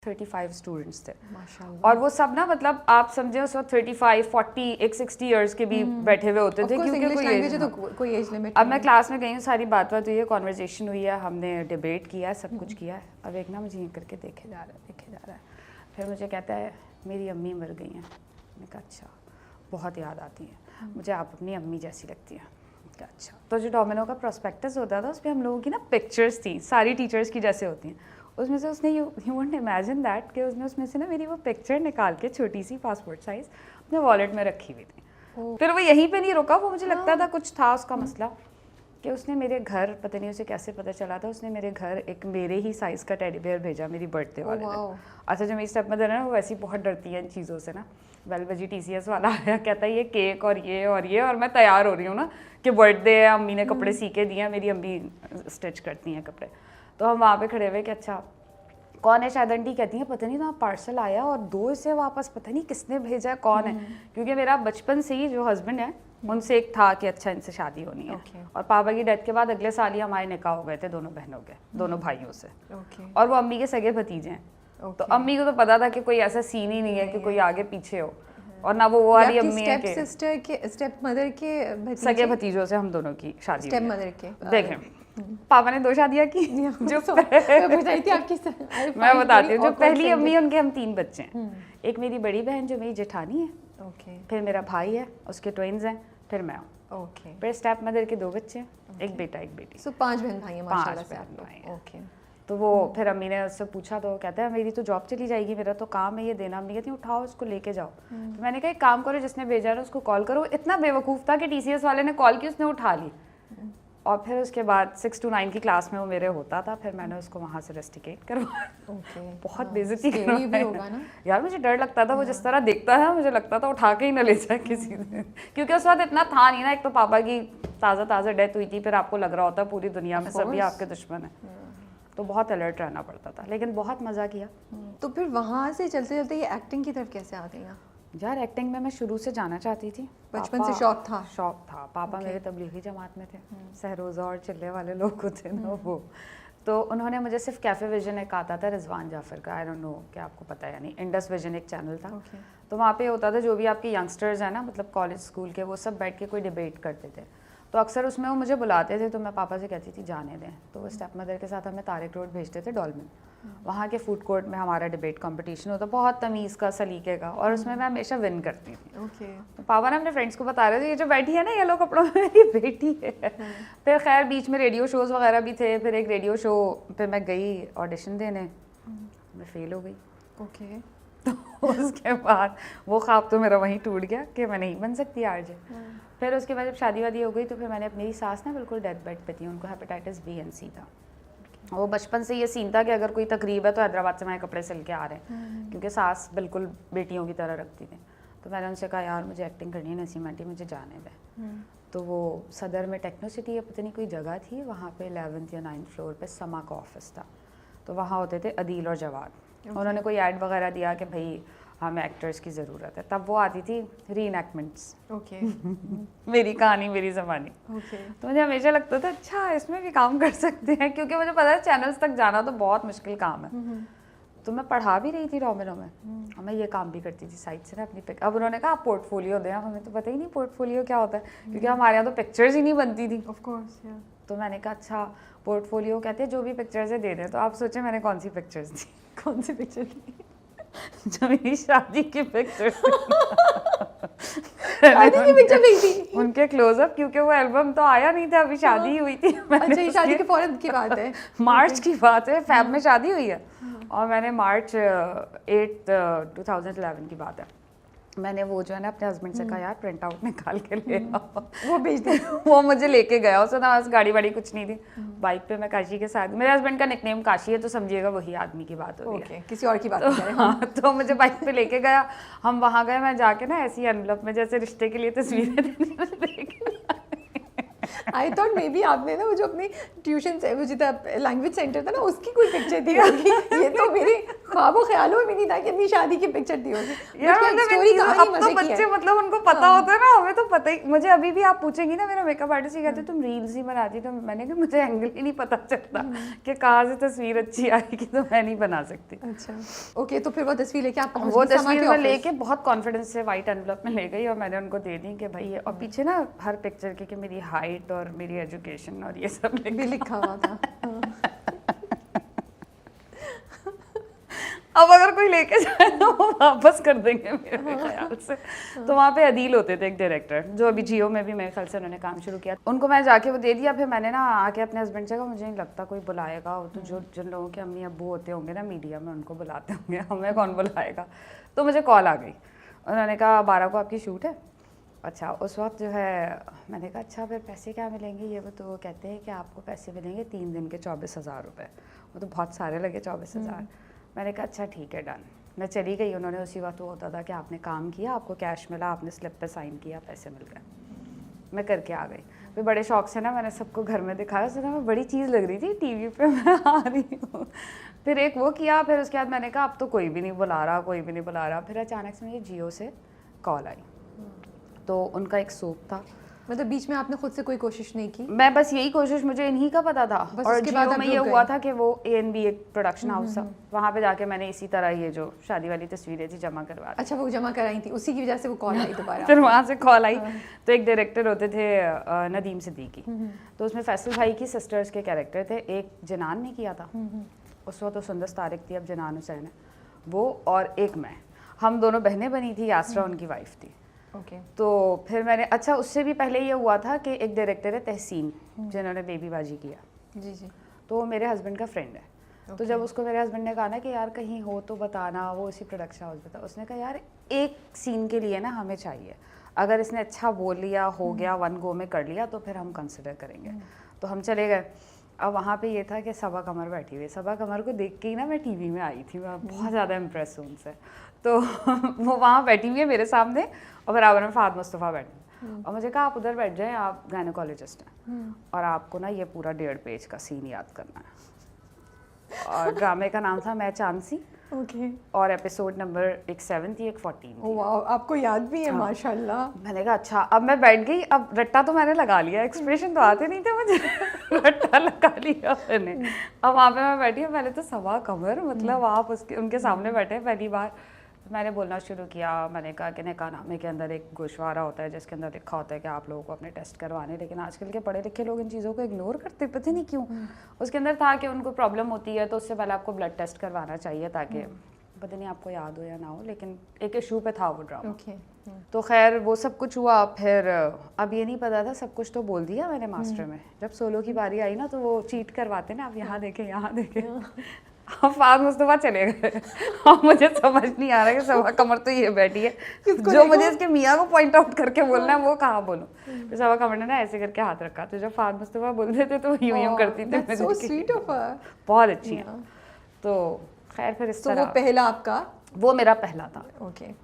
35 students थे माशाल्लाह। और वो सब ना मतलब आप समझे उस वक्त 35, 40, एक 60 इयर्स के भी बैठे हुए होते थे क्योंकि कोई एज तो कोई एज लिमिट। अब मैं क्लास में गई हूँ, सारी बात हुई है, कॉन्वर्जेशन हुई है, हमने डिबेट किया, सब कुछ किया है। अब एक ना मुझे यूँ करके देखे जा रहा है, फिर मुझे कहता है मेरी अम्मी मर गई हैं। मैंने कहा अच्छा, बहुत याद आती है मुझे, आप अपनी अम्मी जैसी लगती हैं। अच्छा, तो जो डोमिनो का प्रोस्पेक्टस होता था उस पर हम लोगों की ना पिक्चर्स थी, सारी टीचर्स की जैसे होती हैं, उसमें से उसने यू वोंट इमेजिन दैट कि उसने उसमें से ना मेरी वो पिक्चर निकाल के छोटी सी पासपोर्ट साइज अपने वॉलेट में रखी हुई थी। फिर वो यहीं पे नहीं रुका, वो मुझे लगता था कुछ था उसका मसला कि उसने मेरे घर, पता नहीं उसे कैसे पता चला था, उसने मेरे घर एक मेरे ही साइज़ का टेडी बेयर भेजा मेरी बर्थडे वाले दिन। अच्छा, जो मेरी स्टेप मदर है ना वो वैसी बहुत डरती है इन चीज़ों से ना। 12 बजे TCS वाला आया, कहता है ये केक और ये और मैं तैयार हो रही हूँ ना कि बर्थडे है, अम्मी ने कपड़े सी के दिए हैं, मेरी अम्मी स्टिच करती हैं कपड़े। तो हम वहाँ पे खड़े हुए कि अच्छा कौन है, शायद आंटी कहती हैं पता नहीं ना पार्सल आया और 2 इसे वापस पता नहीं किसने भेजा है, कौन है, क्योंकि मेरा बचपन से ही जो हस्बैंड है उनसे एक था कि अच्छा इनसे शादी होनी है। और पापा की डेथ के बाद अगले साल ही हमारे निकाह हो गए थे दोनों बहनों के, दोनों भाइयों से। और वो अम्मी के सगे भतीजे हैं, तो अम्मी को तो पता था कि कोई ऐसा सीन ही नहीं है कि कोई आगे पीछे हो, और ना वो वाली अम्मी है कि स्टेप मदर के सगे भतीजों से हम दोनों की शादी। स्टेप मदर के देखें पापा ने 2 शादियाँ की। जो मैं बताती हूँ, जो पहली अम्मी है उनके हम 3 बच्चे हैं। एक मेरी बड़ी बहन जो मेरी जेठानी है, फिर मेरा भाई है, उसके ट्विन्स हैं, फिर मैं हूँ। फिर स्टेप मदर के 2 बच्चे हैं, एक बेटा एक बेटी। सो 5 बहन भाई हैं माशाल्लाह से आप लोग। तो वो फिर अम्मी ने उससे पूछा तो कहता है मेरी तो जॉब चली जाएगी, मेरा तो काम है ये देना। अम्मी कहती है उठाओ उसको लेके जाओ। तो मैंने कहा एक काम करो, जिसने भेजा है उसको कॉल करो। इतना बेवकूफ़ था कि TCS वाले ने कॉल की, उसने उठा ली। और फिर उसके बाद 6 to 9 की क्लास में वो मेरे होता था, फिर मैंने उसको वहाँ से रेस्टिकेट करवाया। बहुत बेइज्जती भी होगा ना यार, मुझे डर लगता था वो जिस तरह देखता है, मुझे लगता था उठा के ही ना ले जाए किसी ने, क्योंकि उस वक्त इतना था नहीं ना। एक तो पापा की ताज़ा डेथ हुई थी, फिर आपको लग रहा होता पूरी दुनिया में सभी आपके दुश्मन है, तो बहुत अलर्ट रहना पड़ता था, लेकिन बहुत मज़ा किया। तो फिर वहाँ से चलते चलते ये एक्टिंग की तरफ कैसे आ गई? यार एक्टिंग में मैं शुरू से जाना चाहती थी, बचपन से शौक था। पापा मेरे तबलीगी जमात में थे, सहरोज़ा और चिल्ले वाले लोग होते ना वो। तो उन्होंने मुझे सिर्फ कैफ़े विजन एक आता था रिजवान जाफ़र का, आई डोंट नो क्या आपको पता है या नहीं, इंडस विजन एक चैनल था। तो वहाँ पे होता था जो भी आपके यंगस्टर्स हैं ना, मतलब कॉलेज स्कूल के, वो सब बैठ के कोई डिबेट करते थे। तो अक्सर उसमें वो मुझे बुलाते थे, तो मैं पापा से कहती थी जाने दें। तो वो स्टेप मदर के साथ हमें तारिक रोड भेजते थे डॉल्मेन, वहाँ के फूड कोर्ट में हमारा डिबेट कंपटीशन होता, बहुत तमीज़ का, सलीके का, और उसमें मैं हमेशा विन करती थी। तो पापा ने अपने फ्रेंड्स को बता रहे थे ये जो बैठी है ना येलो कपड़ों में मेरी बेटी है। फिर खैर बीच में रेडियो शोज़ वगैरह भी थे, फिर एक रेडियो शो पे मैं गई ऑडिशन देने, मैं फेल हो गई। तो उसके बाद वो ख्वाब तो मेरा वहीं टूट गया कि मैं नहीं बन सकती RJ। फिर उसके बाद जब शादी वादी हो गई तो फिर मैंने अपनी सास ना बिल्कुल डेथ बेड पे थी, उनको हेपेटाइटिस B and C था। वो बचपन से ये सीन था कि अगर कोई तकरीब है तो हैदराबाद से हमारे कपड़े सिल के आ रहे हैं, क्योंकि सास बिल्कुल बेटियों की तरह रखती थी। तो मैंने उनसे कहा यार मुझे एक्टिंग करनी है नसीम आंटी, मुझे जाने दें। तो वो सदर में टेक्नो सिटी या पता नहीं कोई जगह थी, वहाँ पे 11th या 9th फ्लोर पे समा का ऑफिस था। तो वहाँ होते थे अदील और जवाद। उन्होंने कोई ऐड वगैरह दिया कि भाई हमें एक्टर्स की ज़रूरत है, तब वो आती थी री-इनैक्टमेंट्स। मेरी कहानी मेरी ज़बानी। तो मुझे हमेशा लगता था अच्छा इसमें भी काम कर सकते हैं, क्योंकि मुझे पता है चैनल्स तक जाना तो बहुत मुश्किल काम है। तो मैं पढ़ा भी रही थी डोमिनो में, और मैं ये काम भी करती थी साइड से ना अपनी पिक। अब उन्होंने कहा आप पोर्टफोलियो दें, हमें तो पता ही नहीं पोर्टफोलियो क्या होता है, क्योंकि हमारे यहाँ तो पिक्चर्स ही नहीं बनती थी। Of course. तो मैंने कहा अच्छा पोर्टफोलियो कहते हैं जो भी पिक्चर्स है दे दें। तो आप सोचें मैंने कौन सी पिक्चर्स दी? कौन सी पिक्चर दी? जो मेरी शादी की पिक्चर थी उनके क्लोजअप, क्योंकि वो एल्बम तो आया नहीं था, अभी शादी हुई थी। अच्छा ये शादी के फौरन की बात है? मार्च की बात है, फेब में शादी हुई है, और मैंने मार्च 8 2011 की बात है, मैंने वो जो है ना अपने हस्बैंड से कहा यार प्रिंट आउट निकाल के ले आओ, वो भेज दे। वो मुझे लेके गया, उसमें बस गाड़ी वाड़ी कुछ नहीं थी, बाइक पे मैं काशी के साथ, मेरे हस्बैंड का निकनेम काशी है तो समझिएगा वही आदमी की बात हो रही है, किसी और की बात नहीं कर रहे। हाँ, तो मुझे बाइक पे लेके गया, हम वहाँ गए, मैं जाके ना ऐसी एनवलप में जैसे रिश्ते के लिए तस्वीरें आई थॉट मे बी आपने ना वो जो अपनी ट्यूशन से वो जितना लैंग्वेज सेंटर था ना उसकी कोई पिक्चर दी होगी। ये तो मेरे ख्वाबो ख्यालों में भी नहीं था कि अपनी शादी की पिक्चर दी होगी। यार अब तो बच्चे मतलब उनको पता होता है ना, हमें तो पता ही। मुझे अभी भी आप पूछेंगे ना, मेरा मेकअप आर्टिस्ट ही कहते तुम रील्स ही बनाती, तो मैंने कहा मुझे एंगल ही नहीं पता चलता कि कहाँ से तस्वीर अच्छी आएगी, तो मैं नहीं बना सकती। अच्छा ओके, तो फिर वो तस्वीर लेके आप पहुंच वो गई तस्वीर मैं लेके बहुत कॉन्फिडेंस से वाइट एनवलप में ले गई और मैंने उनको दे दी कि भाई ये, और पीछे ना हर पिक्चर की कि मेरी हाइट और मेरी एजुकेशन और ये सब भी लिखा हुआ था। अब अगर कोई लेके जाए तो वो वापस कर देंगे मेरे ख्याल से। तो वहाँ पे अदील होते थे एक डायरेक्टर, जो अभी जियो में भी मेरे ख्याल से उन्होंने काम शुरू किया। उनको मैं जाके वो दे दिया। फिर मैंने ना आके अपने हस्बैंड से कहा मुझे नहीं लगता कोई बुलाएगा, तो जो जिन लोगों के अम्मी अब्बू होते होंगे ना मीडिया में उनको बुलाते होंगे, हमें कौन बुलाएगा। तो मुझे कॉल आ गई, उन्होंने कहा 12 को आपकी शूट है। अच्छा, उस वक्त जो है मैंने कहा अच्छा फिर पैसे क्या मिलेंगे ये वो, तो वो कहते हैं कि आपको पैसे मिलेंगे 3 दिन के 24,000 रुपये। वो तो बहुत सारे लगे 24,000। मैंने कहा अच्छा ठीक है डन। मैं चली गई। उन्होंने उसी वक्त वो होता था कि आपने काम किया, आपको कैश मिला, आपने स्लिप पे साइन किया, पैसे मिल गए। मैं करके आ गई। फिर बड़े शौक से ना मैंने सबको घर में दिखाया, उसने कहा मैं बड़ी चीज़ लग रही थी टीवी पे, मैं आ रही हूँ। फिर एक वो किया, फिर उसके बाद मैंने कहा अब तो कोई भी नहीं बुला रहा, कोई भी नहीं बुला रहा। फिर अचानक से मुझे जियो से कॉल आई, तो उनका एक सूप था। मतलब बीच में आपने खुद से कोई कोशिश नहीं की? मैं बस यही कोशिश, मुझे इन्हीं का पता था। और जियो में ये हुआ था कि वो ANB एक प्रोडक्शन हाउस था, वहाँ पे जाके मैंने इसी तरह ये जो शादी वाली तस्वीरें थी जमा करवा दी। अच्छा, वो जमा कराई थी, उसी की वजह से वो कॉल आई दोबारा। फिर वहाँ से कॉल आई, तो एक डायरेक्टर होते थे नदीम सिद्दीकी, तो उसमें फैसल भाई की सिस्टर्स के कैरेक्टर थे। एक जनान ने किया था उस वक्त, तो सुंदर तारिक थी, अब जनान हुसैन है वो, और एक मैं, हम दोनों बहनें बनी थी। यासरा उनकी वाइफ थी। ओके। तो फिर मैंने, अच्छा उससे भी पहले ये हुआ था कि एक डायरेक्टर है तहसीन, जिन्होंने बेबी बाजी किया। जी जी। तो वो मेरे हस्बैंड का फ्रेंड है। तो जब उसको मेरे हस्बैंड ने कहा ना कि यार कहीं हो तो बताना, वो उसी प्रोडक्शन हाउस में था, उसने कहा यार एक सीन के लिए ना हमें चाहिए, अगर इसने अच्छा बोल लिया, हो गया, 1 गो में कर लिया, तो फिर हम कंसिडर करेंगे। तो हम चले गए। अब वहाँ पे ये था कि सबा कमर बैठी हुई, सबा कमर को देख के ही ना मैं टीवी में आई थी, मैं बहुत ज़्यादा इम्प्रेस हूँ उनसे। तो वो वहाँ बैठी हुई है मेरे सामने, और बराबर में फ़ाद मुस्तफ़ा बैठी। और मुझे कहा आप उधर बैठ जाएं, आप गायनोकोलॉजिस्ट हैं और आपको ना ये पूरा 1.5 पेज का सीन याद करना है। और ड्रामे का नाम था मैं चांसी। ओके। और एपिसोड नंबर एक 7 थी, एक 14 थी। वाह, आपको याद भी है। माशाल्लाह। मैंने कहा अच्छा। अब मैं बैठ गई, अब रट्टा तो मैंने लगा लिया, एक्सप्रेशन तो आते नहीं थे मुझे, रट्टा लगा लिया मैंने। अब वहाँ पे मैं बैठी हूँ, पहले तो सबा कमर, मतलब आप उसके उनके सामने बैठे पहली बार। मैंने बोलना शुरू किया। मैंने कहा कि निकाहनामे के अंदर एक गोशवारा होता है जिसके अंदर लिखा होता है कि आप लोगों को अपने टेस्ट करवाने, लेकिन आजकल के पढ़े लिखे लोग इन चीज़ों को इग्नोर करते, पता नहीं क्यों। उसके अंदर था कि उनको प्रॉब्लम होती है तो उससे पहले आपको ब्लड टेस्ट करवाना चाहिए, ताकि पता नहीं आपको याद हो या ना हो, लेकिन एक इशू पे था वो ड्रामा। तो खैर वो सब कुछ हुआ। फिर अब ये नहीं पता था, सब कुछ तो बोल दिया मैंने मास्टर में। जब सोलो की बारी आई ना, तो वो चीट करवाते ना, आप यहाँ देखें, यहाँ देखें। अब फ़ाद मुस्तफ़ा चले गए। अब मुझे समझ नहीं आ रहा कि सबा कमर तो ये बैठी है, जो मुझे इसके मियाँ को पॉइंट आउट करके बोलना है वो कहाँ बोलूँ। तो सबा कमर ने ना ऐसे करके हाथ रखा, तो जब फ़ाद मुस्तफ़ा बोलते थे तो यूं यूं करती थी। बहुत अच्छी हैं। तो खैर फिर इस तरह वो पहला आपका, वो मेरा पहला था। ओके।